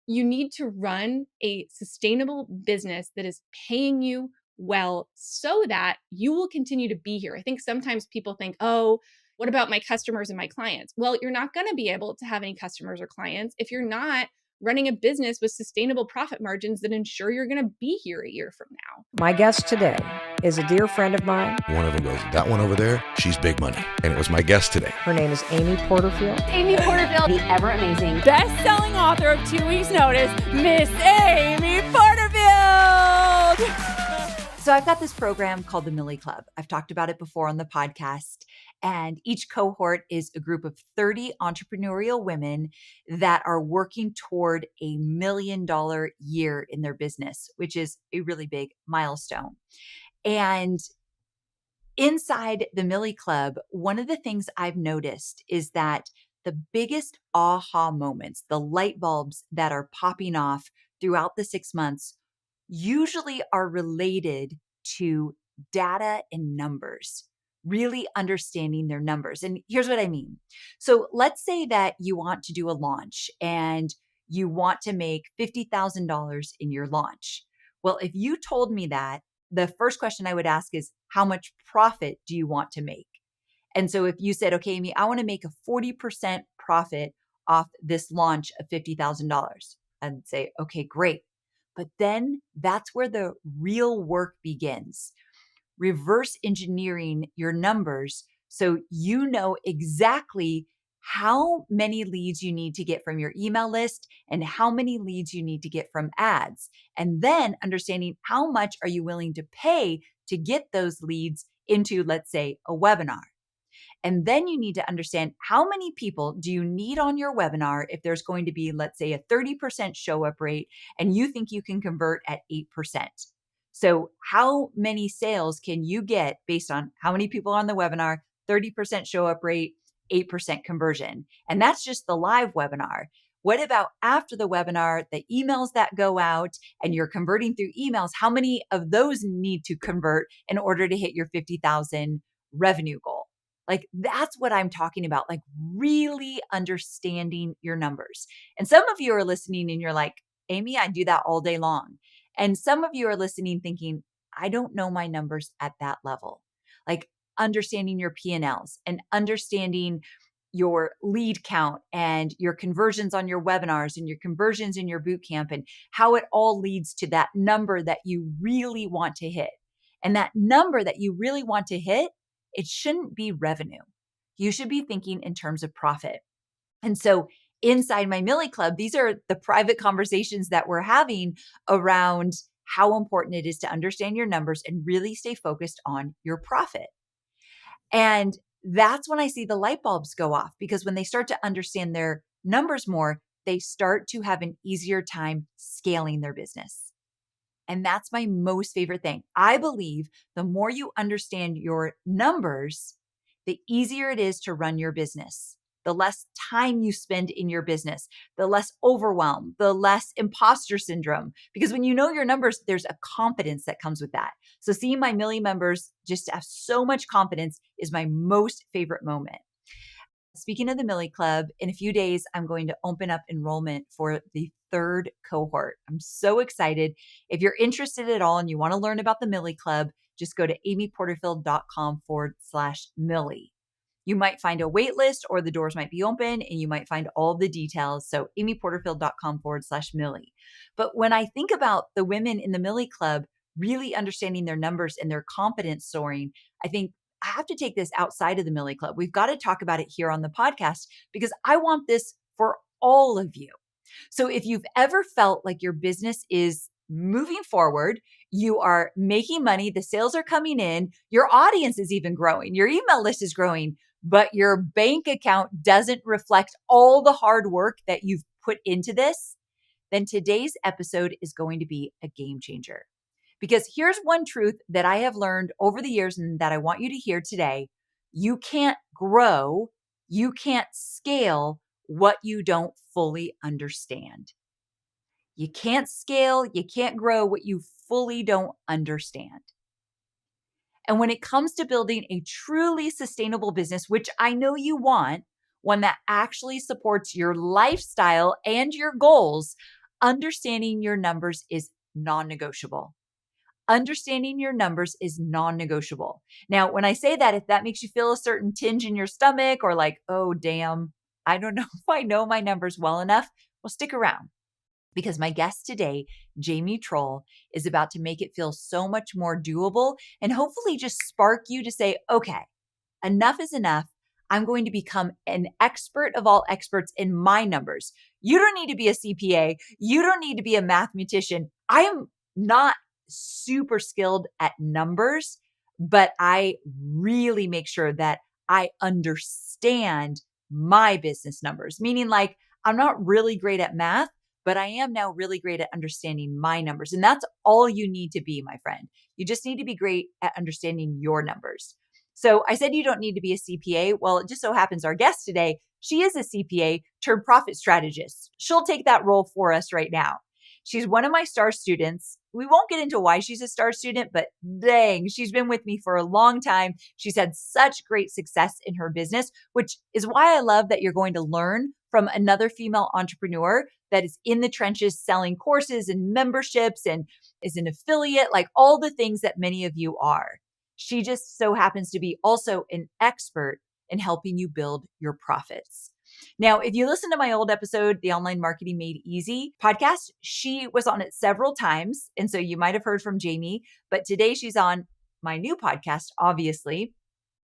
You need to run a sustainable business that is paying you well so that you will continue to be here. I think sometimes people think, oh, what about my customers and my clients? Well, you're not going to be able to have any customers or clients if you're not running a business with sustainable profit margins that ensure you're going to be here a year from now. My guest today is a dear friend of mine. One of them goes, that one over there, she's big money. And it was my guest today. Her name is Amy Porterfield. Amy Porterfield, the ever amazing best-selling author of 2 Weeks Notice, Miss Amy Porterfield. So I've got this program called the Millie Club. I've talked about it before on the podcast. And each cohort is a group of 30 entrepreneurial women that are working toward $1 million year in their business, which is a really big milestone. And inside the Millie Club, one of the things I've noticed is that the biggest aha moments, the light bulbs that are popping off throughout the 6 months, usually are related to data and numbers, really understanding their numbers. And here's what I mean. So let's say that you want to do a launch and you want to make $50,000 in your launch. Well, if you told me that, the first question I would ask is, how much profit do you want to make? And so if you said, okay, Amy, I want to make a 40% profit off this launch of $50,000, I'd say, okay, great. But then that's where the real work begins. Reverse engineering your numbers so you know exactly how many leads you need to get from your email list and how many leads you need to get from ads. And then understanding how much are you willing to pay to get those leads into, let's say, a webinar. And then you need to understand how many people do you need on your webinar if there's going to be, let's say, a 30% show up rate and you think you can convert at 8%. So how many sales can you get based on how many people are on the webinar, 30% show up rate, 8% conversion? And that's just the live webinar. What about after the webinar, the emails that go out and you're converting through emails? How many of those need to convert in order to hit your 50,000 revenue goal? Like, that's what I'm talking about, like really understanding your numbers. And some of you are listening and you're like, Amy, I do that all day long. And some of you are listening thinking, I don't know my numbers at that level. Like understanding your P&Ls and understanding your lead count and your conversions on your webinars and your conversions in your boot camp and how it all leads to that number that you really want to hit. And that number that you really want to hit, it shouldn't be revenue. You should be thinking in terms of profit. And so inside my Millie Club, these are the private conversations that we're having around how important it is to understand your numbers and really stay focused on your profit. And that's when I see the light bulbs go off, because when they start to understand their numbers more, they start to have an easier time scaling their business. And that's my most favorite thing. I believe the more you understand your numbers, the easier it is to run your business, the less time you spend in your business, the less overwhelm, the less imposter syndrome. Because when you know your numbers, there's a confidence that comes with that. So seeing my Millie members just have so much confidence is my most favorite moment. Speaking of the Millie Club, in a few days, I'm going to open up enrollment for the 3rd cohort. I'm so excited. If you're interested at all and you want to learn about the Millie Club, just go to amyporterfield.com/Millie. You might find a wait list or the doors might be open and you might find all the details. So amyporterfield.com/Millie. But when I think about the women in the Millie Club really understanding their numbers and their confidence soaring, I think I have to take this outside of the Millie Club. We've got to talk about it here on the podcast because I want this for all of you. So if you've ever felt like your business is moving forward, you are making money, the sales are coming in, your audience is even growing, your email list is growing, but your bank account doesn't reflect all the hard work that you've put into this, then today's episode is going to be a game changer. Because here's one truth that I have learned over the years and that I want you to hear today. You can't grow, you can't scale what you don't fully understand. You can't scale, you can't grow what you fully don't understand. And when it comes to building a truly sustainable business, which I know you want, one that actually supports your lifestyle and your goals, understanding your numbers is non-negotiable. Understanding your numbers is non-negotiable. Now, when I say that, if that makes you feel a certain tinge in your stomach or like, oh, damn, I don't know if I know my numbers well enough, well, stick around because my guest today, Jamie Trull, is about to make it feel so much more doable and hopefully just spark you to say, okay, enough is enough. I'm going to become an expert of all experts in my numbers. You don't need to be a CPA. You don't need to be a mathematician. I am not super skilled at numbers, but I really make sure that I understand my business numbers, meaning like I'm not really great at math, but I am now really great at understanding my numbers. And that's all you need to be, my friend. You just need to be great at understanding your numbers. So I said you don't need to be a CPA. Well, it just so happens our guest today, she is a CPA turned profit strategist. She'll take that role for us right now. She's one of my star students. We won't get into why she's a star student, but dang, she's been with me for a long time. She's had such great success in her business, which is why I love that you're going to learn from another female entrepreneur that is in the trenches selling courses and memberships and is an affiliate, like all the things that many of you are. She just so happens to be also an expert in helping you build your profits. Now, if you listen to my old episode, the Online Marketing Made Easy podcast, she was on it several times. And so you might have heard from Jamie, but today she's on my new podcast, obviously.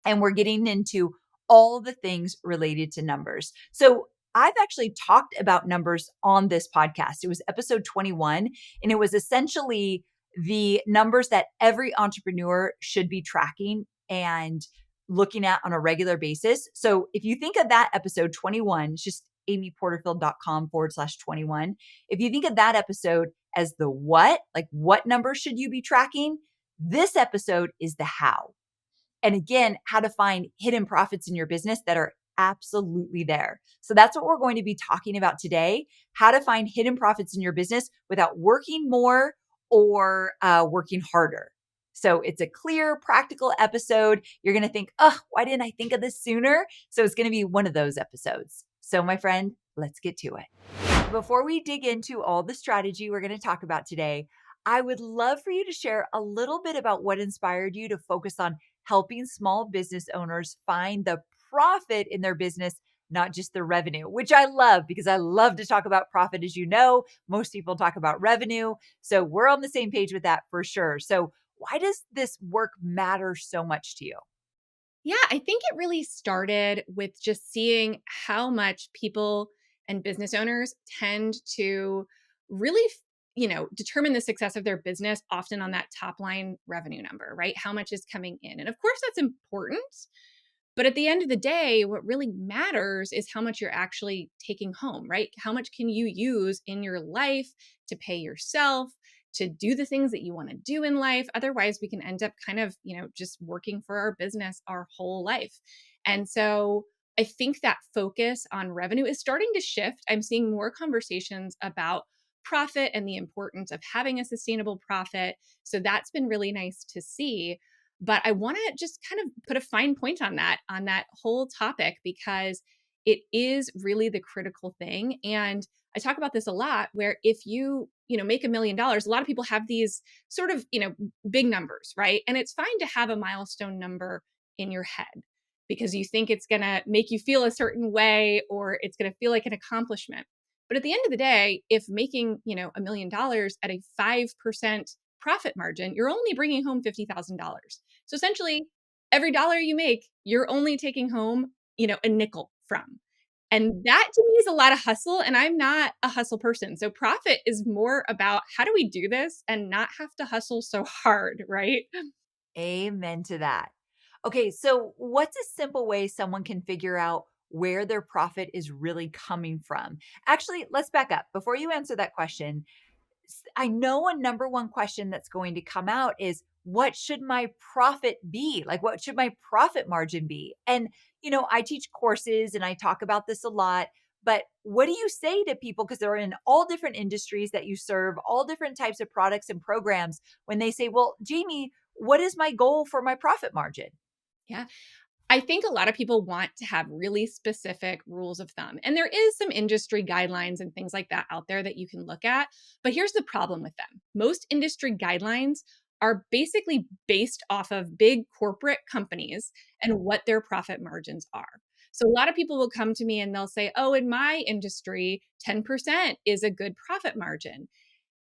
And we're getting into all the things related to numbers. So I've actually talked about numbers on this podcast. It was episode 21, and it was essentially the numbers that every entrepreneur should be tracking and looking at on a regular basis. So if you think of that episode 21, it's just amyporterfield.com/21. If you think of that episode as the what, like what number should you be tracking? This episode is the how. And again, how to find hidden profits in your business that are absolutely there. So that's what we're going to be talking about today, how to find hidden profits in your business without working more or working harder. So it's a clear, practical episode. You're going to think, oh, why didn't I think of this sooner? So it's going to be one of those episodes. So my friend, let's get to it. Before we dig into all the strategy we're going to talk about today, I would love for you to share a little bit about what inspired you to focus on helping small business owners find the profit in their business, not just the revenue, which I love because I love to talk about profit. As you know, most people talk about revenue. So we're on the same page with that for sure. So why does this work matter so much to you? Yeah, I think it really started with just seeing how much people and business owners tend to really, determine the success of their business often on that top line revenue number, right? How much is coming in. And of course, that's important. But at the end of the day, what really matters is how much you're actually taking home, right? How much can you use in your life to pay yourself, to do the things that you want to do in life? Otherwise, we can end up kind of, just working for our business our whole life. And so I think that focus on revenue is starting to shift. I'm seeing more conversations about profit and the importance of having a sustainable profit. So that's been really nice to see. But I want to just kind of put a fine point on that whole topic, because it is really the critical thing. And I talk about this a lot, where if you make $1 million, a lot of people have these sort of, big numbers, right? And it's fine to have a milestone number in your head because you think it's going to make you feel a certain way or it's going to feel like an accomplishment. But at the end of the day, if making, $1 million at a 5% profit margin, you're only bringing home $50,000. So essentially, every dollar you make, you're only taking home, a nickel from. And that to me is a lot of hustle. And I'm not a hustle person. So profit is more about how do we do this and not have to hustle so hard, right? Amen to that. Okay, so what's a simple way someone can figure out where their profit is really coming from? Actually, let's back up. Before you answer that question, I know a number one question that's going to come out is what should my profit be? Like, what should my profit margin be? And, I teach courses and I talk about this a lot. But what do you say to people? Because they're in all different industries that you serve, all different types of products and programs, when they say, well, Jamie, what is my goal for my profit margin? Yeah. I think a lot of people want to have really specific rules of thumb. And there is some industry guidelines and things like that out there that you can look at. But here's the problem with them. Most industry guidelines are basically based off of big corporate companies and what their profit margins are. So a lot of people will come to me and they'll say, "Oh, in my industry, 10% is a good profit margin."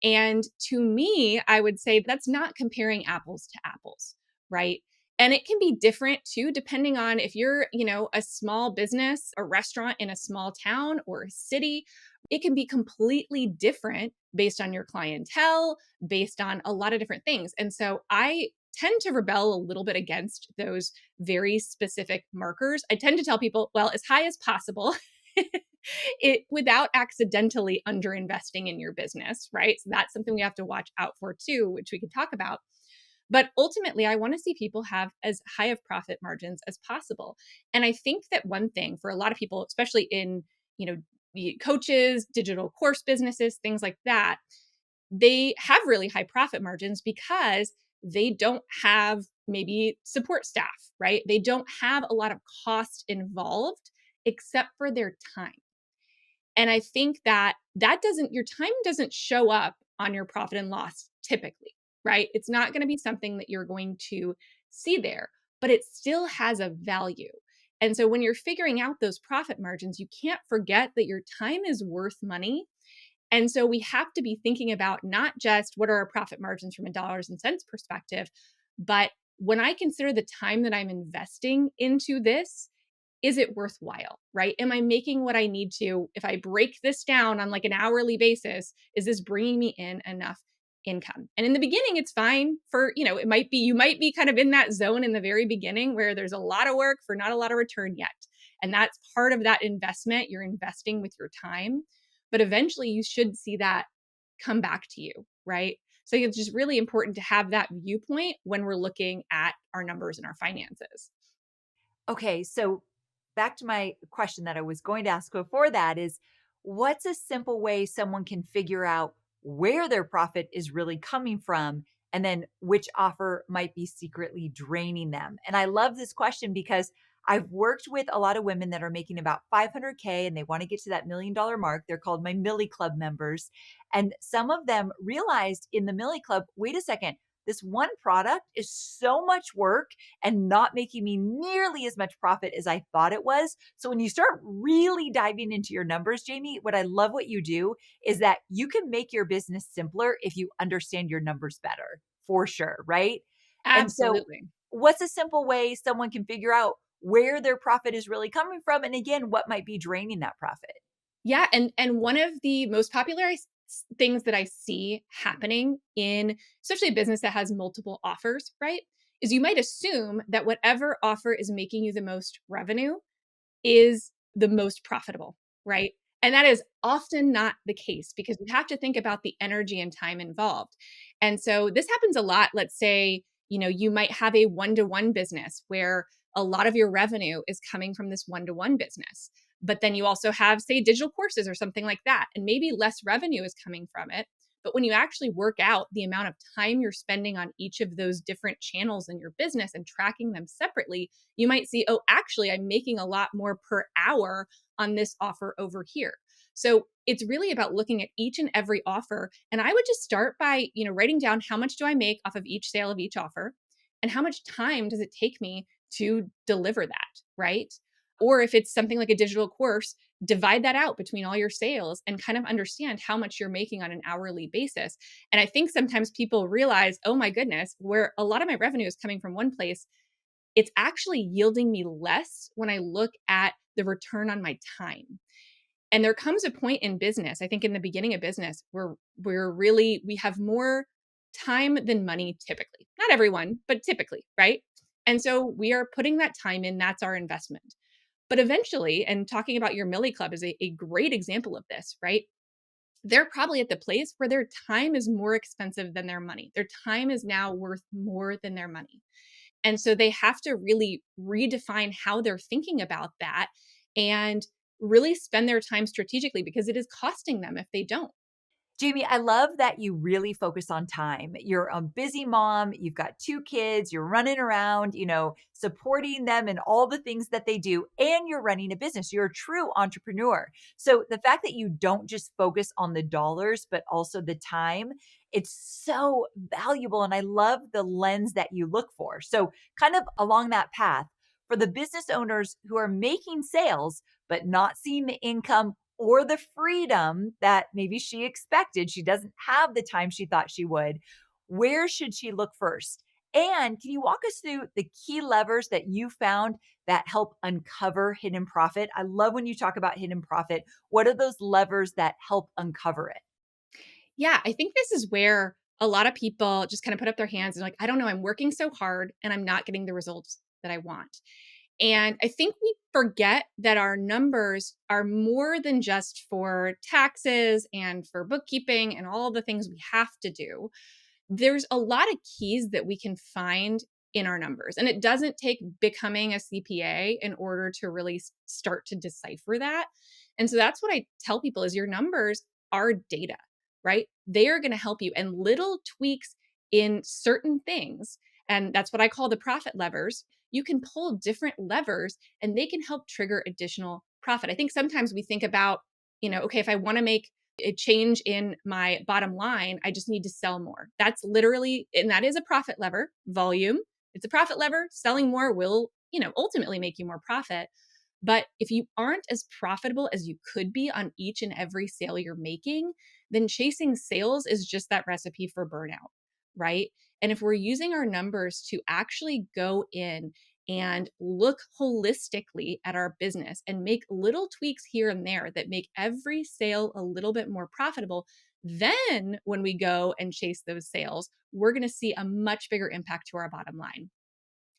And to me, I would say that's not comparing apples to apples, right? And it can be different too, depending on if you're, a small business, a restaurant in a small town or a city. It can be completely different based on your clientele, based on a lot of different things. And so I tend to rebel a little bit against those very specific markers. I tend to tell people, well, as high as possible. It without accidentally underinvesting in your business, right? So that's something we have to watch out for too, which we can talk about. But ultimately, I want to see people have as high of profit margins as possible. And I think that one thing for a lot of people, especially in, the coaches, digital course businesses, things like that, they have really high profit margins because they don't have maybe support staff, right? They don't have a lot of cost involved except for their time. And I think that doesn't your time doesn't show up on your profit and loss typically, right? It's not going to be something that you're going to see there, but it still has a value. And so when you're figuring out those profit margins, you can't forget that your time is worth money. And so we have to be thinking about not just what are our profit margins from a dollars and cents perspective, but when I consider the time that I'm investing into this, is it worthwhile, right? Am I making what I need to? If I break this down on like an hourly basis, is this bringing me in enough income? And in the beginning, it's fine for, you might be kind of in that zone in the very beginning where there's a lot of work for not a lot of return yet. And that's part of that investment. You're investing with your time, but eventually you should see that come back to you, right? So it's just really important to have that viewpoint when we're looking at our numbers and our finances. Okay, so back to my question that I was going to ask before that is what's a simple way someone can figure out where their profit is really coming from and then which offer might be secretly draining them? And I love this question because I've worked with a lot of women that are making about 500K and they want to get to that $1 million mark. They're called my Millie Club members. And some of them realized in the Millie Club, wait a second, this one product is so much work and not making me nearly as much profit as I thought it was. So when you start really diving into your numbers, Jamie, what I love what you do is that you can make your business simpler if you understand your numbers better, for sure, right? And so Absolutely. what's a simple way someone can figure out where their profit is really coming from and again what might be draining that profit? Yeah, and one of the most popular things that I see happening in especially a business that has multiple offers, right? Is you might assume that whatever offer is making you the most revenue is the most profitable, right? And that is often not the case because you have to think about the energy and time involved. And so this happens a lot. Let's say, you might have a one-to-one business where a lot of your revenue is coming from this one-to-one business. But then you also have, say, digital courses or something like that. And maybe less revenue is coming from it. But when you actually work out the amount of time you're spending on each of those different channels in your business and tracking them separately, you might see, oh, actually, I'm making a lot more per hour on this offer over here. So it's really about looking at each and every offer. And I would just start by, writing down how much do I make off of each sale of each offer and how much time does it take me to deliver that, right? Or if it's something like a digital course, divide that out between all your sales and kind of understand how much you're making on an hourly basis. And I think sometimes people realize, oh my goodness, where a lot of my revenue is coming from one place, it's actually yielding me less when I look at the return on my time. And there comes a point in business, I think in the beginning of business, where we have more time than money typically. Not everyone, but typically, right? And so we are putting that time in, that's our investment. But eventually, and talking about your Millie Club is a great example of this, right? They're probably at the place where their time is more expensive than their money. Their time is now worth more than their money. And so they have to really redefine how they're thinking about that and really spend their time strategically because it is costing them if they don't. Jamie, I love that you really focus on time. You're a busy mom, you've got 2 kids, you're running around, supporting them and all the things that they do, and you're running a business. You're a true entrepreneur. So the fact that you don't just focus on the dollars, but also the time, it's so valuable. And I love the lens that you look for. So, kind of along that path, for the business owners who are making sales, but not seeing the income or the freedom that maybe she expected. She doesn't have the time she thought she would. Where should she look first? And can you walk us through the key levers that you found that help uncover hidden profit? I love when you talk about hidden profit. What are those levers that help uncover it? Yeah, I think this is where a lot of people just kind of put up their hands and like, I don't know, I'm working so hard and I'm not getting the results that I want. And I think we forget that our numbers are more than just for taxes and for bookkeeping and all the things we have to do. There's a lot of keys that we can find in our numbers. And it doesn't take becoming a CPA in order to really start to decipher that. And so that's what I tell people is your numbers are data, right? They are going to help you and little tweaks in certain things. And that's what I call the profit levers. You can pull different levers and they can help trigger additional profit. I think sometimes we think about, okay, if I want to make a change in my bottom line, I just need to sell more. That's literally, and that is a profit lever, volume. It's a profit lever. Selling more will, ultimately make you more profit. But if you aren't as profitable as you could be on each and every sale you're making, then chasing sales is just that recipe for burnout, right? And if we're using our numbers to actually go in and look holistically at our business and make little tweaks here and there that make every sale a little bit more profitable, then when we go and chase those sales, we're going to see a much bigger impact to our bottom line.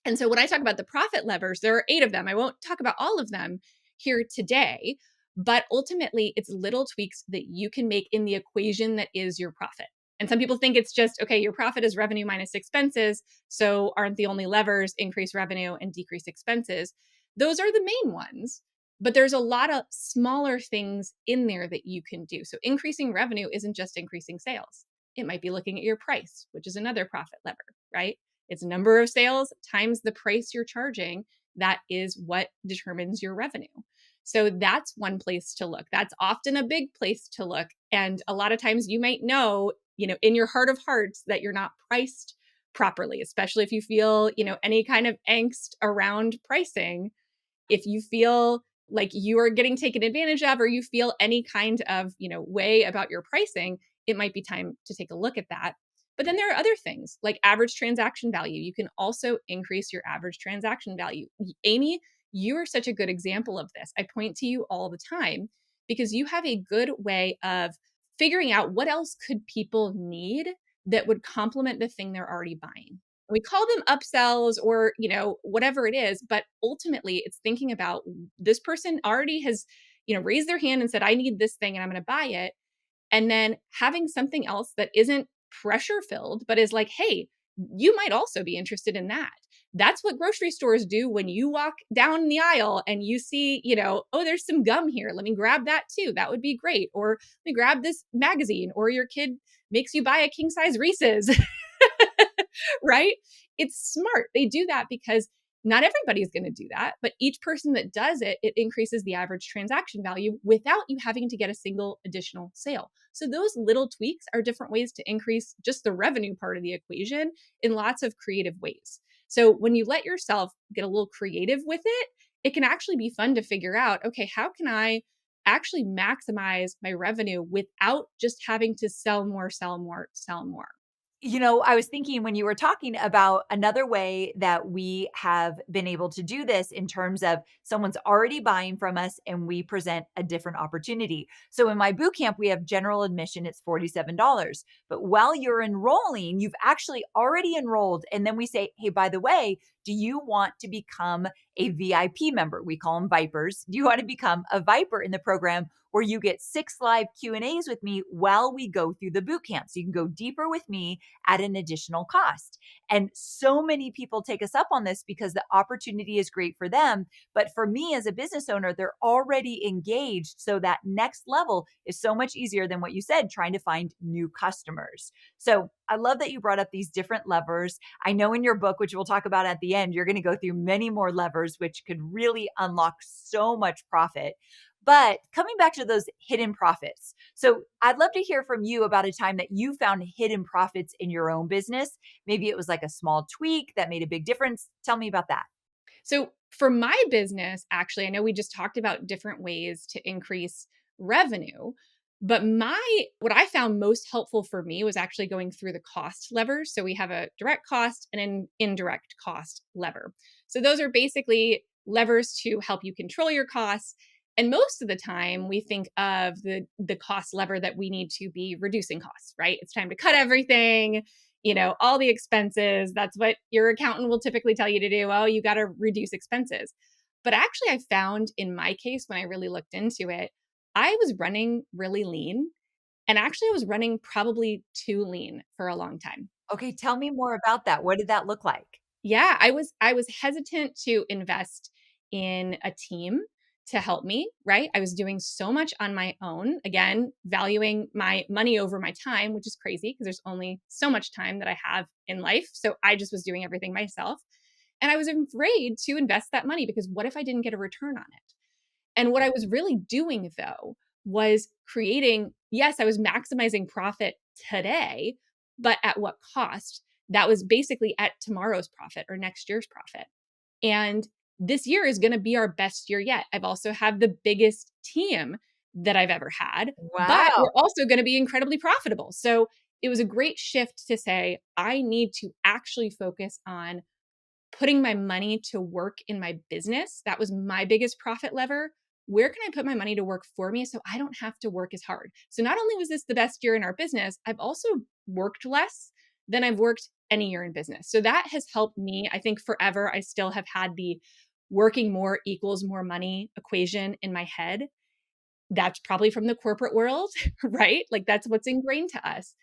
And so when I talk about the profit levers, there are 8 of them. I won't talk about all of them here today, but ultimately it's little tweaks that you can make in the equation that is your profit. And some people think it's just, okay, your profit is revenue minus expenses. So aren't the only levers increase revenue and decrease expenses? Those are the main ones, but there's a lot of smaller things in there that you can do. So increasing revenue isn't just increasing sales. It might be looking at your price, which is another profit lever, right? It's number of sales times the price you're charging. That is what determines your revenue. So that's one place to look. That's often a big place to look. And a lot of times you might know, in your heart of hearts that you're not priced properly, especially if you feel, any kind of angst around pricing. If you feel like you are getting taken advantage of or you feel any kind of, way about your pricing, it might be time to take a look at that. But then there are other things like average transaction value. You can also increase your average transaction value. Amy, you are such a good example of this. I point to you all the time because you have a good way of figuring out what else could people need that would complement the thing they're already buying. We call them upsells or, whatever it is, but ultimately it's thinking about this person already has, raised their hand and said, I need this thing and I'm going to buy it. And then having something else that isn't pressure filled, but is like, hey, you might also be interested in that. That's what grocery stores do when you walk down the aisle and you see, oh, there's some gum here. Let me grab that too. That would be great. Or let me grab this magazine. Or your kid makes you buy a king size Reese's. Right? It's smart. They do that because not everybody's going to do that, but each person that does it, it increases the average transaction value without you having to get a single additional sale. So those little tweaks are different ways to increase just the revenue part of the equation in lots of creative ways. So when you let yourself get a little creative with it, it can actually be fun to figure out, okay, how can I actually maximize my revenue without just having to sell more, sell more, sell more? I was thinking when you were talking about another way that we have been able to do this in terms of someone's already buying from us and we present a different opportunity. So in my boot camp, we have general admission, it's $47. But while you're enrolling, you've actually already enrolled. And then we say, hey, by the way, do you want to become a VIP member? We call them Vipers. Do you want to become a Viper in the program where you get 6 live Q&As with me while we go through the boot camp. So you can go deeper with me at an additional cost. And so many people take us up on this because the opportunity is great for them. But for me as a business owner, they're already engaged. So that next level is so much easier than what you said, trying to find new customers. So I love that you brought up these different levers. I know in your book, which we'll talk about at the end, you're going to go through many more levers, which could really unlock so much profit. But coming back to those hidden profits. So I'd love to hear from you about a time that you found hidden profits in your own business. Maybe it was like a small tweak that made a big difference. Tell me about that. So for my business, actually, I know we just talked about different ways to increase revenue, but what I found most helpful for me was actually going through the cost levers. So we have a direct cost and an indirect cost lever. So those are basically levers to help you control your costs. And most of the time, we think of the cost lever that we need to be reducing costs, right? It's time to cut everything, all the expenses. That's what your accountant will typically tell you to do. Oh, you got to reduce expenses. But actually, I found in my case, when I really looked into it, I was running really lean. And actually, I was running probably too lean for a long time. Okay, tell me more about that. What did that look like? Yeah, I was hesitant to invest in a team to help me, right? I was doing so much on my own, again, valuing my money over my time, which is crazy because there's only so much time that I have in life. So I just was doing everything myself. And I was afraid to invest that money because what if I didn't get a return on it? And what I was really doing though was creating, yes, I was maximizing profit today, but at what cost? That was basically at tomorrow's profit or next year's profit. And this year is going to be our best year yet. I've also had the biggest team that I've ever had, but Wow. we're also going to be incredibly profitable. So it was a great shift to say, I need to actually focus on putting my money to work in my business. That was my biggest profit lever. Where can I put my money to work for me so I don't have to work as hard? So not only was this the best year in our business, I've also worked less than I've worked any year in business. So that has helped me. I think forever I still have had the working more equals more money equation in my head. That's probably from the corporate world, right? Like that's what's ingrained to us.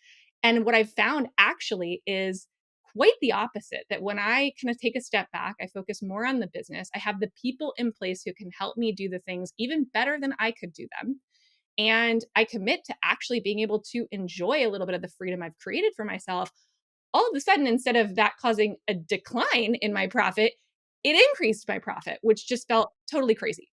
And what I've found actually is quite the opposite, that when I kind of take a step back, I focus more on the business. I have the people in place who can help me do the things even better than I could do them. And I commit to actually being able to enjoy a little bit of the freedom I've created for myself. All of a sudden, instead of that causing a decline in my profit, it increased my profit, which just felt totally crazy.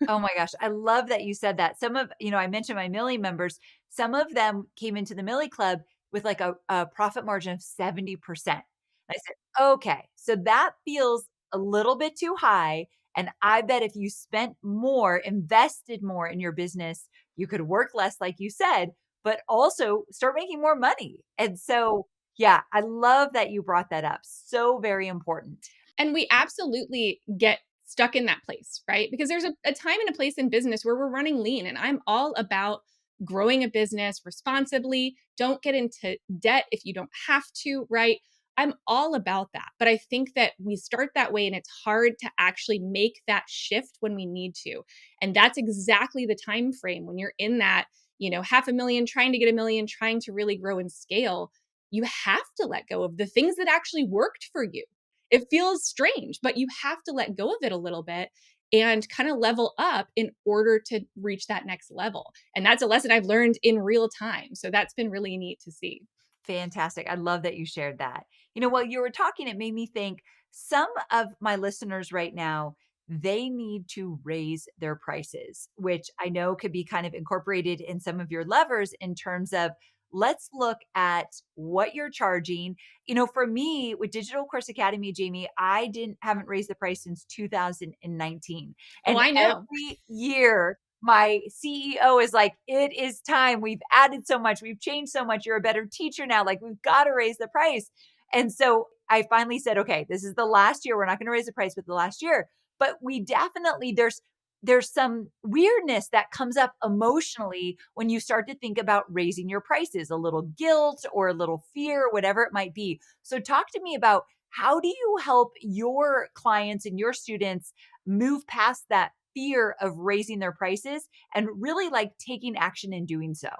Oh my gosh, I love that you said that. I mentioned my Millie members, some of them came into the Millie Club with like a profit margin of 70%. I said, okay, so that feels a little bit too high. And I bet if you spent more, invested more in your business, you could work less, like you said, but also start making more money. And so, yeah, I love that you brought that up. So very important. And we absolutely get stuck in that place, right? Because there's a time and a place in business where we're running lean. And I'm all about growing a business responsibly. Don't get into debt if you don't have to, right? I'm all about that. But I think that we start that way and it's hard to actually make that shift when we need to. And that's exactly the time frame when you're in that, 500,000, trying to get 1 million, trying to really grow and scale. You have to let go of the things that actually worked for you. It feels strange, but you have to let go of it a little bit and kind of level up in order to reach that next level. And that's a lesson I've learned in real time. So that's been really neat to see. Fantastic. I love that you shared that. While you were talking, it made me think some of my listeners right now, they need to raise their prices, which I know could be kind of incorporated in some of your levers in terms of let's look at what you're charging. For me with Digital Course Academy, Jamie, I haven't raised the price since 2019. Oh, And I know. every year my CEO is like, it is time. We've added so much. We've changed so much. You're a better teacher now. Like, we've got to raise the price. And so I finally said, okay, this is the last year. We're not going to raise the price with the last year. But we definitely, there's some weirdness that comes up emotionally when you start to think about raising your prices, a little guilt or a little fear, whatever it might be. So talk to me about how do you help your clients and your students move past that fear of raising their prices and really like taking action in doing so.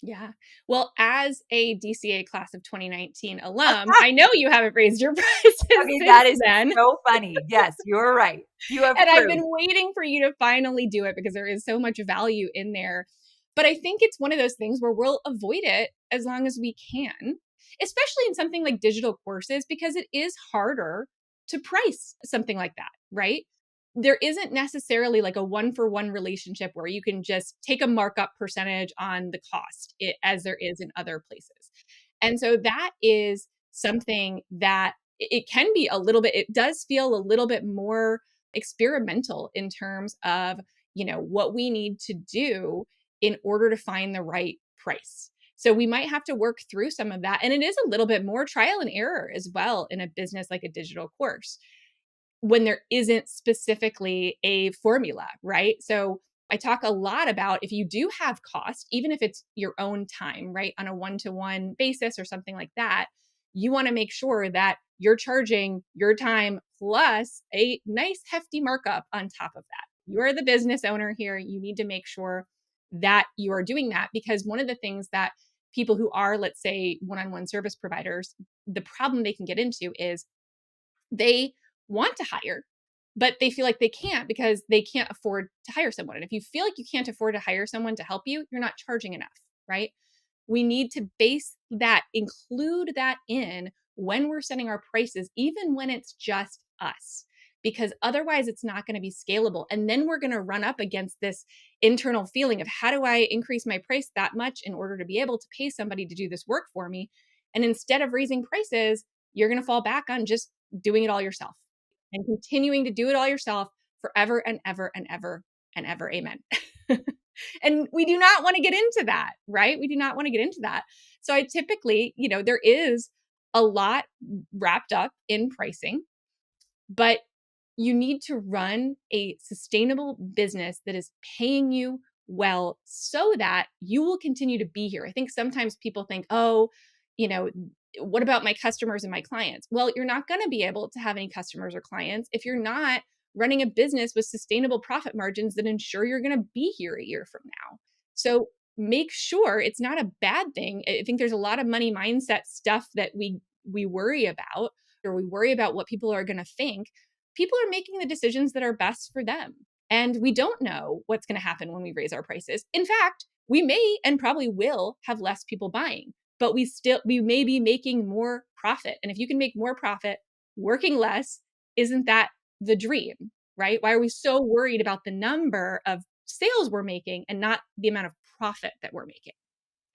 Yeah. Well, as a DCA class of 2019 alum, I know you haven't raised your prices Okay, that since is then. so funny. Yes, you're right. You have And I've proof. been waiting for you to finally do it because there is so much value in there. But I think it's one of those things where we'll avoid it as long as we can, especially in something like digital courses, because it is harder to price something like that, right? There isn't necessarily like a one for one relationship where you can just take a markup percentage on the cost as there is in other places. And so that is something that it can be a little bit, it does feel a little bit more experimental in terms of, what we need to do in order to find the right price. So we might have to work through some of that. And it is a little bit more trial and error as well in a business like a digital course when there isn't specifically a formula, right? So I talk a lot about if you do have cost, even if it's your own time, right, on a one-to-one basis or something like that, you want to make sure that you're charging your time plus a nice hefty markup on top of that. You're the business owner here. You need to make sure that you are doing that because one of the things that people who are, let's say, one-on-one service providers, the problem they can get into is they want to hire, but they feel like they can't because they can't afford to hire someone. And if you feel like you can't afford to hire someone to help you, you're not charging enough, right? We need to base that, include that in when we're setting our prices, even when it's just us, because otherwise it's not going to be scalable. And then we're going to run up against this internal feeling of how do I increase my price that much in order to be able to pay somebody to do this work for me? And instead of raising prices, you're going to fall back on just doing it all yourself and continuing to do it all yourself forever and ever and ever and ever. Amen. And we do not want to get into that, right? We do not want to get into that. So I typically, there is a lot wrapped up in pricing, but you need to run a sustainable business that is paying you well so that you will continue to be here. I think sometimes people think, oh, you know, what about my customers and my clients? Well, you're not going to be able to have any customers or clients if you're not running a business with sustainable profit margins that ensure you're going to be here a year from now. So make sure it's not a bad thing. I think there's a lot of money mindset stuff that we worry about, or we worry about what people are going to think. People are making the decisions that are best for them. And we don't know what's going to happen when we raise our prices. In fact, we may and probably will have less people buying, but we may be making more profit. And if you can make more profit working less, isn't that the dream, right? Why are we so worried about the number of sales we're making and not the amount of profit that we're making?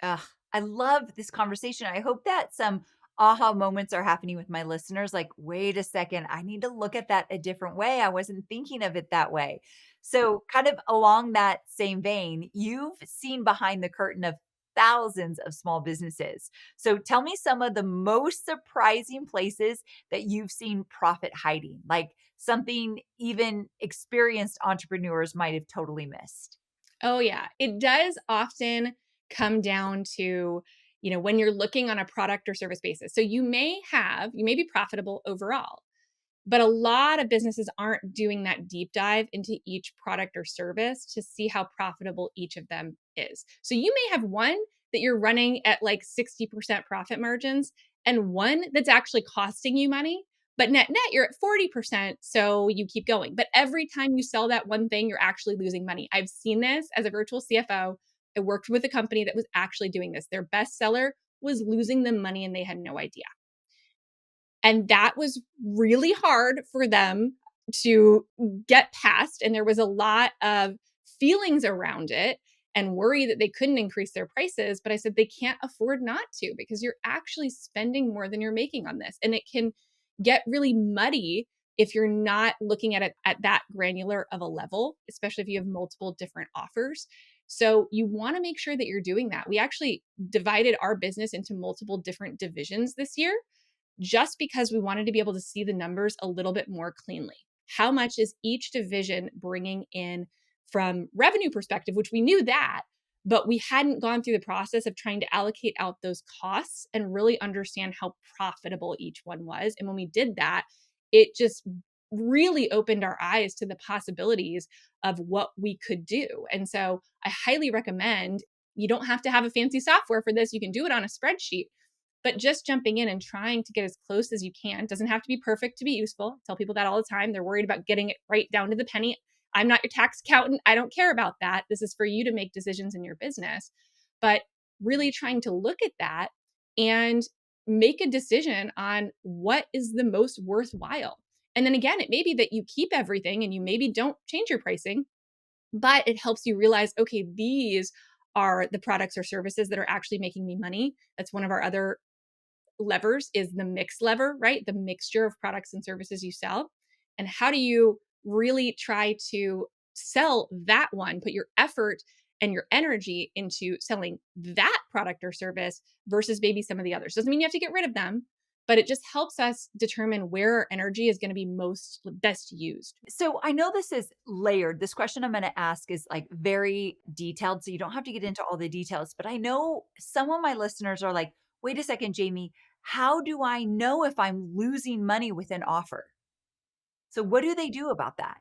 Ugh, I love this conversation. I hope that some aha moments are happening with my listeners. Like, wait a second, I need to look at that a different way. I wasn't thinking of it that way. So, kind of along that same vein, you've seen behind the curtain of thousands of small businesses. So, tell me some of the most surprising places that you've seen profit hiding, like something even experienced entrepreneurs might have totally missed. Oh, yeah. It does often come down to, when you're looking on a product or service basis. So you may be profitable overall, but a lot of businesses aren't doing that deep dive into each product or service to see how profitable each of them is. So you may have one that you're running at like 60% profit margins and one that's actually costing you money, but net you're at 40%. So you keep going. But every time you sell that one thing, you're actually losing money. I've seen this as a virtual CFO. I worked with a company that was actually doing this. Their best seller was losing them money and they had no idea. And that was really hard for them to get past. And there was a lot of feelings around it and worry that they couldn't increase their prices. But I said, they can't afford not to because you're actually spending more than you're making on this. And it can get really muddy if you're not looking at it at that granular of a level, especially if you have multiple different offers. So you want to make sure that you're doing that. We actually divided our business into multiple different divisions this year just because we wanted to be able to see the numbers a little bit more cleanly. How much is each division bringing in from revenue perspective, which we knew that, but we hadn't gone through the process of trying to allocate out those costs and really understand how profitable each one was. And when we did that, it just really opened our eyes to the possibilities of what we could do. And so I highly recommend, you don't have to have a fancy software for this. You can do it on a spreadsheet, but just jumping in and trying to get as close as you can. Doesn't have to be perfect to be useful. I tell people that all the time. They're worried about getting it right down to the penny. I'm not your tax accountant. I don't care about that. This is for you to make decisions in your business. But really trying to look at that and make a decision on what is the most worthwhile. And then again, it may be that you keep everything and you maybe don't change your pricing, but it helps you realize, okay, these are the products or services that are actually making me money. That's one of our other levers, is the mix lever, right? The mixture of products and services you sell. And how do you really try to sell that one, put your effort and your energy into selling that product or service versus maybe some of the others. Doesn't mean you have to get rid of them, but it just helps us determine where our energy is going to be most best used. So I know this is layered. This question I'm going to ask is like very detailed. So you don't have to get into all the details, but I know some of my listeners are like, wait a second, Jamie, how do I know if I'm losing money with an offer? So what do they do about that?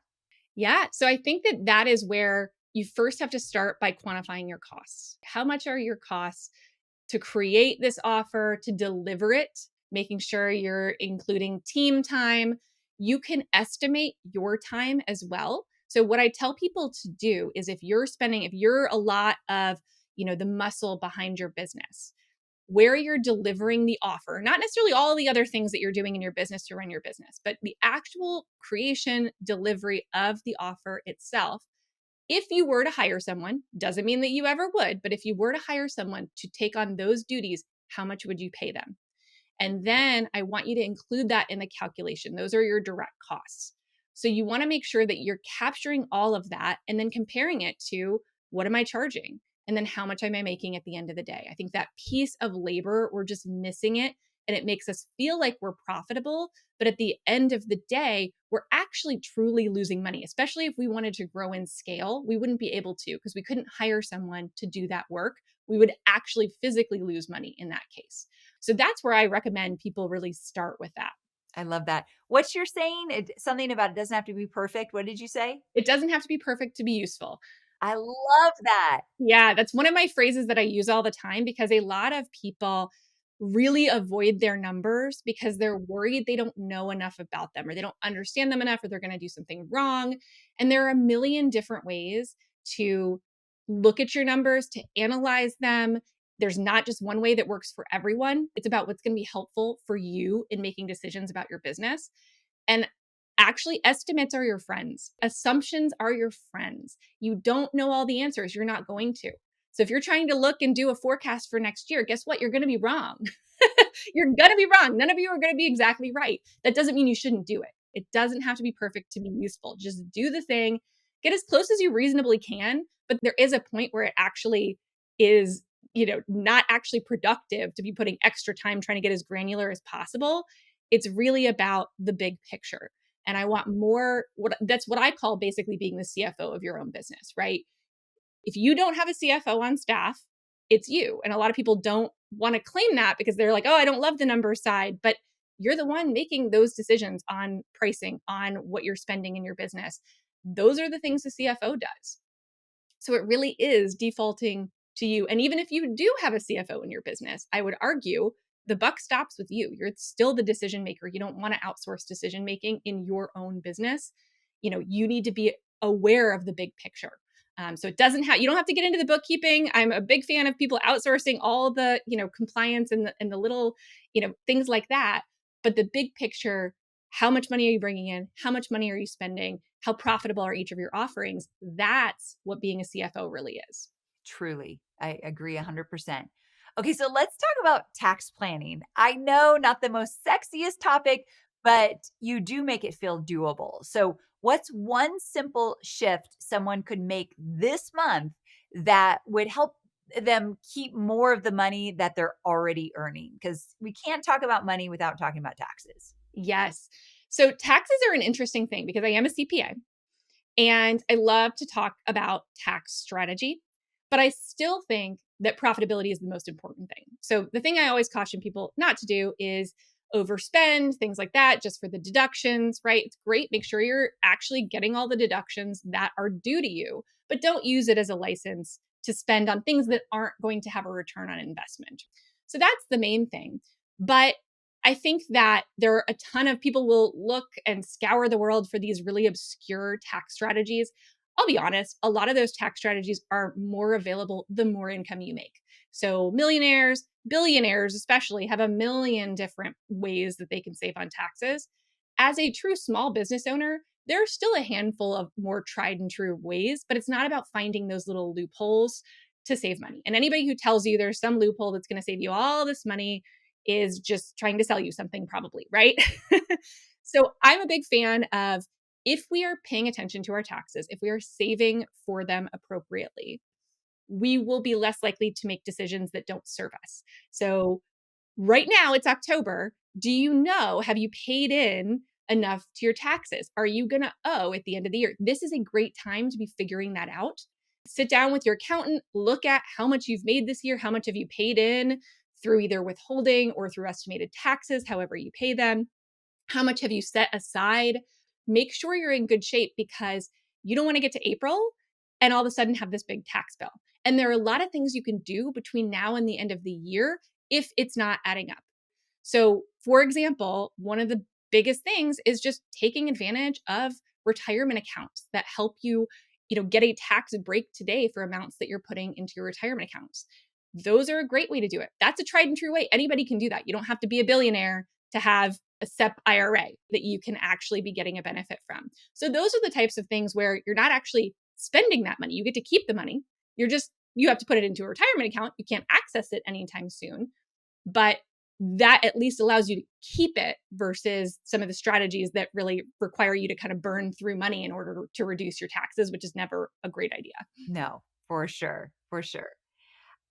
Yeah. So I think that that is where you first have to start by quantifying your costs. How much are your costs to create this offer, to deliver it, making sure you're including team time? You can estimate your time as well. So what I tell people to do is, if you're a lot of, the muscle behind your business, where you're delivering the offer, not necessarily all the other things that you're doing in your business to run your business, but the actual creation, delivery of the offer itself. If you were to hire someone, doesn't mean that you ever would, but if you were to hire someone to take on those duties, how much would you pay them? And then I want you to include that in the calculation. Those are your direct costs. So you want to make sure that you're capturing all of that and then comparing it to, what am I charging? And then how much am I making at the end of the day? I think that piece of labor, we're just missing it. And it makes us feel like we're profitable. But at the end of the day, we're actually truly losing money, especially if we wanted to grow in scale. We wouldn't be able to, because we couldn't hire someone to do that work. We would actually physically lose money in that case. So that's where I recommend people really start with that. I love that. What's your saying? Something about it doesn't have to be perfect. What did you say? It doesn't have to be perfect to be useful. I love that. Yeah, that's one of my phrases that I use all the time, because a lot of people really avoid their numbers because they're worried they don't know enough about them, or they don't understand them enough, or they're going to do something wrong. And there are a million different ways to look at your numbers, to analyze them. There's not just one way that works for everyone. It's about what's going to be helpful for you in making decisions about your business. And actually, estimates are your friends. Assumptions are your friends. You don't know all the answers. You're not going to. So if you're trying to look and do a forecast for next year, guess what? You're going to be wrong. You're going to be wrong. None of you are going to be exactly right. That doesn't mean you shouldn't do it. It doesn't have to be perfect to be useful. Just do the thing, get as close as you reasonably can. But there is a point where it actually is, not actually productive to be putting extra time trying to get as granular as possible. It's really about the big picture. And I want more, that's what I call basically being the CFO of your own business, right? If you don't have a CFO on staff, it's you. And a lot of people don't want to claim that because they're like, oh, I don't love the numbers side. But you're the one making those decisions on pricing, on what you're spending in your business. Those are the things the CFO does. So it really is defaulting to you. And even if you do have a CFO in your business, I would argue the buck stops with you. You're still the decision maker. You don't want to outsource decision making in your own business. You need to be aware of the big picture. So it doesn't have, you don't have to get into the bookkeeping. I'm a big fan of people outsourcing all the, compliance and the little, things like that. But the big picture, how much money are you bringing in? How much money are you spending? How profitable are each of your offerings? That's what being a CFO really is. Truly. I agree 100%. Okay, so let's talk about tax planning. I know not the most sexiest topic, but you do make it feel doable. So, what's one simple shift someone could make this month that would help them keep more of the money that they're already earning? Because we can't talk about money without talking about taxes. Yes. So taxes are an interesting thing because I am a CPA and I love to talk about tax strategy, but I still think that profitability is the most important thing. So the thing I always caution people not to do is overspend, things like that, just for the deductions, right? It's great. Make sure you're actually getting all the deductions that are due to you, but don't use it as a license to spend on things that aren't going to have a return on investment. So that's the main thing. But I think that there are a ton of people will look and scour the world for these really obscure tax strategies. I'll be honest, a lot of those tax strategies are more available the more income you make. So millionaires, billionaires especially have a million different ways that they can save on taxes. As a true small business owner, there are still a handful of more tried and true ways, but it's not about finding those little loopholes to save money. And anybody who tells you there's some loophole that's going to save you all this money is just trying to sell you something, probably, right? So I'm a big fan of, if we are paying attention to our taxes, if we are saving for them appropriately, we will be less likely to make decisions that don't serve us. So right now it's October. Do you know, have you paid in enough to your taxes? Are you going to owe at the end of the year? This is a great time to be figuring that out. Sit down with your accountant, look at how much you've made this year, how much have you paid in through either withholding or through estimated taxes, however you pay them. How much have you set aside? Make sure you're in good shape, because you don't want to get to April and all of a sudden have this big tax bill. And there are a lot of things you can do between now and the end of the year if it's not adding up. So, for example, one of the biggest things is just taking advantage of retirement accounts that help you, get a tax break today for amounts that you're putting into your retirement accounts. Those are a great way to do it. That's a tried and true way. Anybody can do that. You don't have to be a billionaire to have a SEP IRA that you can actually be getting a benefit from. So those are the types of things where you're not actually spending that money. You get to keep the money. You have to put it into a retirement account. You can't access it anytime soon, but that at least allows you to keep it versus some of the strategies that really require you to kind of burn through money in order to reduce your taxes, which is never a great idea. No, for sure. For sure.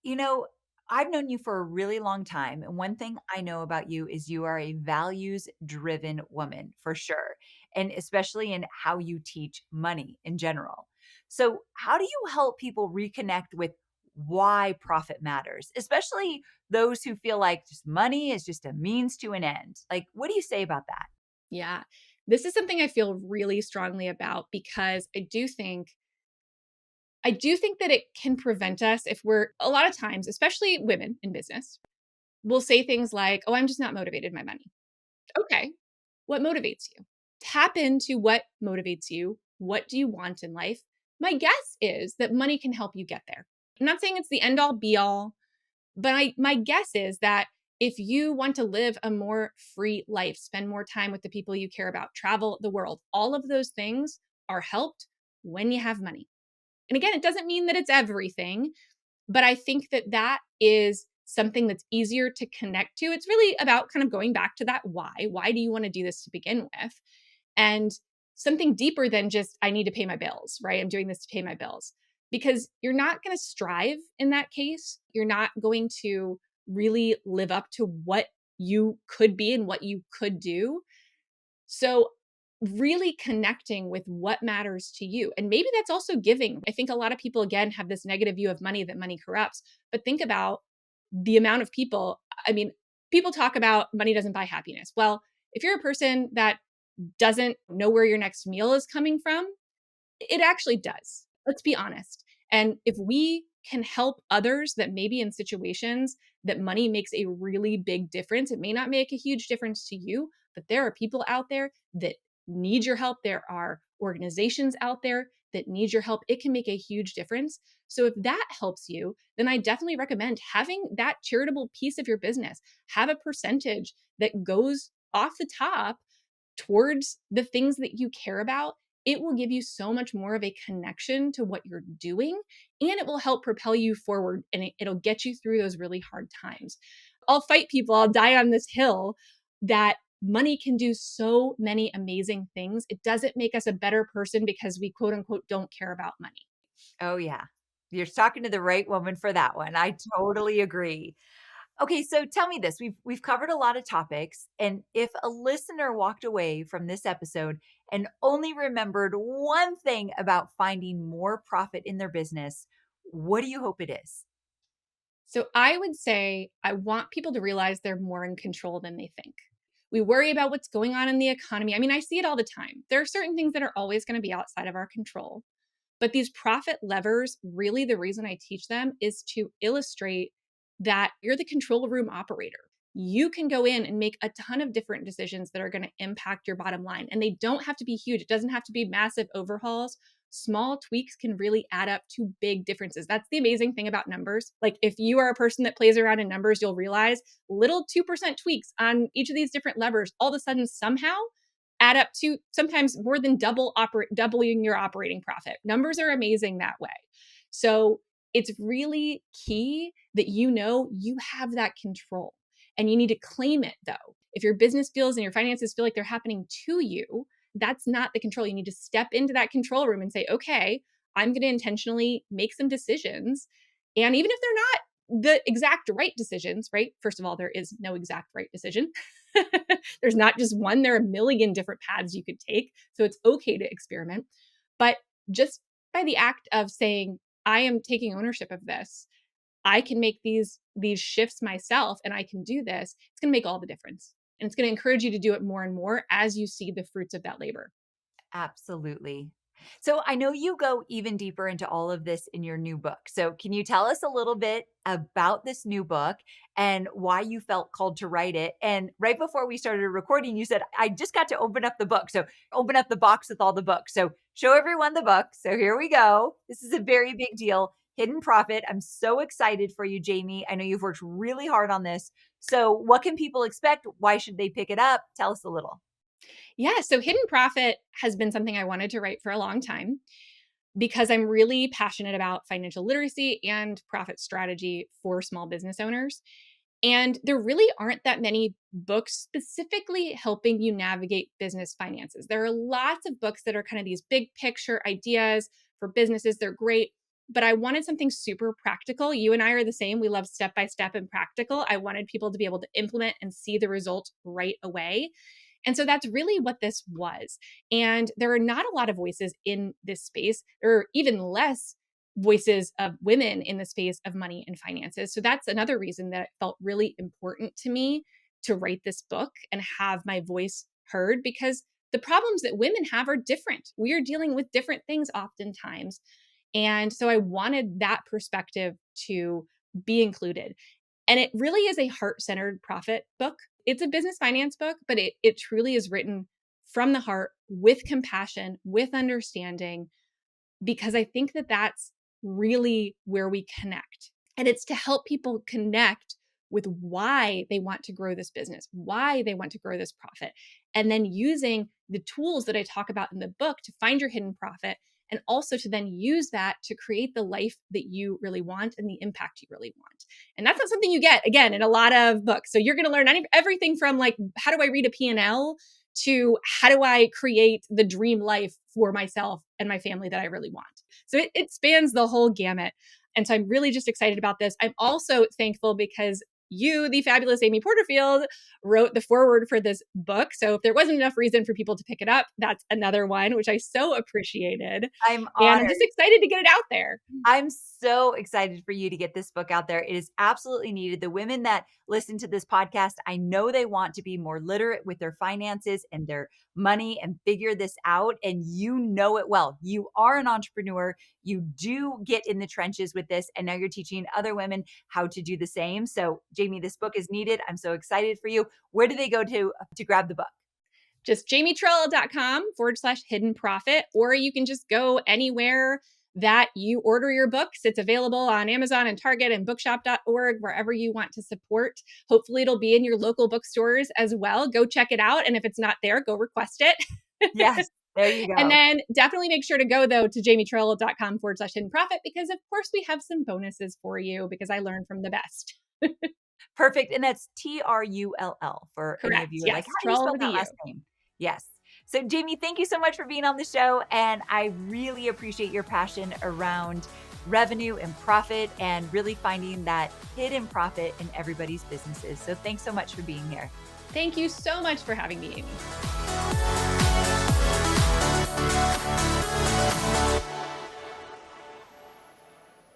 You know, I've known you for a really long time. And one thing I know about you is you are a values driven woman for sure. And especially in how you teach money in general. So, how do you help people reconnect with why profit matters, especially those who feel like just money is just a means to an end? Like, what do you say about that? Yeah. This is something I feel really strongly about, because I do think that it can prevent us if we're, a lot of times, especially women in business, will say things like, "Oh, I'm just not motivated by money." Okay. What motivates you? Tap into what motivates you. What do you want in life? My guess is that money can help you get there. I'm not saying it's the end all be all, but my guess is that if you want to live a more free life, spend more time with the people you care about, travel the world, all of those things are helped when you have money. And again, it doesn't mean that it's everything, but I think that that is something that's easier to connect to. It's really about kind of going back to that why. Why do you want to do this to begin with? And something deeper than just, I need to pay my bills, right? I'm doing this to pay my bills. Because you're not going to strive in that case. You're not going to really live up to what you could be and what you could do. So, really connecting with what matters to you. And maybe that's also giving. I think a lot of people, again, have this negative view of money, that money corrupts. But think about the amount of people. I mean, people talk about money doesn't buy happiness. Well, if you're a person that doesn't know where your next meal is coming from, it actually does. Let's be honest. And if we can help others that may be in situations that money makes a really big difference, it may not make a huge difference to you, but there are people out there that need your help. There are organizations out there that need your help. It can make a huge difference. So if that helps you, then I definitely recommend having that charitable piece of your business. Have a percentage that goes off the top towards the things that you care about. It will give you so much more of a connection to what you're doing, and it will help propel you forward, and it'll get you through those really hard times. I'll fight people, I'll die on this hill that money can do so many amazing things. It doesn't make us a better person because we quote unquote don't care about money. Oh, yeah. You're talking to the right woman for that one. I totally agree. Okay, so tell me this. We've covered a lot of topics, and if a listener walked away from this episode and only remembered one thing about finding more profit in their business, what do you hope it is? So I would say I want people to realize they're more in control than they think. We worry about what's going on in the economy. I mean, I see it all the time. There are certain things that are always going to be outside of our control. But these profit levers, really the reason I teach them is to illustrate that you're the control room operator. You can go in and make a ton of different decisions that are going to impact your bottom line. And they don't have to be huge. It doesn't have to be massive overhauls. Small tweaks can really add up to big differences. That's the amazing thing about numbers. Like if you are a person that plays around in numbers, you'll realize little 2% tweaks on each of these different levers all of a sudden somehow add up to sometimes more than doubling your operating profit. Numbers are amazing that way. So it's really key that you have that control and you need to claim it though. If your business feels and your finances feel like they're happening to you, that's not the control. You need to step into that control room and say, okay, I'm going to intentionally make some decisions. And even if they're not the exact right decisions, right? First of all, there is no exact right decision. There's not just one, there are a million different paths you could take. So it's okay to experiment. But just by the act of saying, I am taking ownership of this, I can make these shifts myself and I can do this, it's going to make all the difference. And it's going to encourage you to do it more and more as you see the fruits of that labor. Absolutely. So I know you go even deeper into all of this in your new book. So can you tell us a little bit about this new book and why you felt called to write it? And right before we started recording, you said, I just got to open up the book. So open up the box with all the books. So show everyone the book. So here we go. This is a very big deal. Hidden Profit. I'm so excited for you, Jamie. I know you've worked really hard on this. So what can people expect? Why should they pick it up? Tell us a little. Yeah. So Hidden Profit has been something I wanted to write for a long time because I'm really passionate about financial literacy and profit strategy for small business owners. And there really aren't that many books specifically helping you navigate business finances. There are lots of books that are kind of these big picture ideas for businesses. They're great, but I wanted something super practical. You and I are the same. We love step by step and practical. I wanted people to be able to implement and see the result right away. And so that's really what this was. And there are not a lot of voices in this space. There are even less voices of women in the space of money and finances. So that's another reason that it felt really important to me to write this book and have my voice heard, because the problems that women have are different. We are dealing with different things oftentimes. And so I wanted that perspective to be included. And it really is a heart-centered profit book. It's a business finance book, but it truly is written from the heart with compassion, with understanding, because I think that that's really where we connect. And it's to help people connect with why they want to grow this business, why they want to grow this profit, and then using the tools that I talk about in the book to find your hidden profit, and also to then use that to create the life that you really want and the impact you really want. And that's not something you get, again, in a lot of books. So you're going to learn everything from like, how do I read a P&L to how do I create the dream life for myself and my family that I really want. So it spans the whole gamut. And so I'm really just excited about this. I'm also thankful because you, the fabulous Amy Porterfield, wrote the foreword for this book. So if there wasn't enough reason for people to pick it up, that's another one, which I so appreciated. I'm And I'm honored. just excited to get it out there. I'm so excited for you to get this book out there. It is absolutely needed. The women that listen to this podcast, I know they want to be more literate with their finances and their money and figure this out. And you know it well. You are an entrepreneur. You do get in the trenches with this. And now you're teaching other women how to do the same. So, Jamie, this book is needed. I'm so excited for you. Where do they go to grab the book? Just jamietrull.com/hidden profit, or you can just go anywhere that you order your books. It's available on Amazon and Target and bookshop.org, wherever you want to support. Hopefully it'll be in your local bookstores as well. Go check it out. And if it's not there, go request it. Yes, there you go. And then definitely make sure to go though to jamietrull.com/hidden profit, because of course we have some bonuses for you because I learned from the best. Perfect. And that's Trull for any of Correct. you. Yes. Like, how do you Trull spell with a that U. last name? Yes. So, Jamie, thank you so much for being on the show. And I really appreciate your passion around revenue and profit and really finding that hidden profit in everybody's businesses. So, thanks so much for being here. Thank you so much for having me, Amy.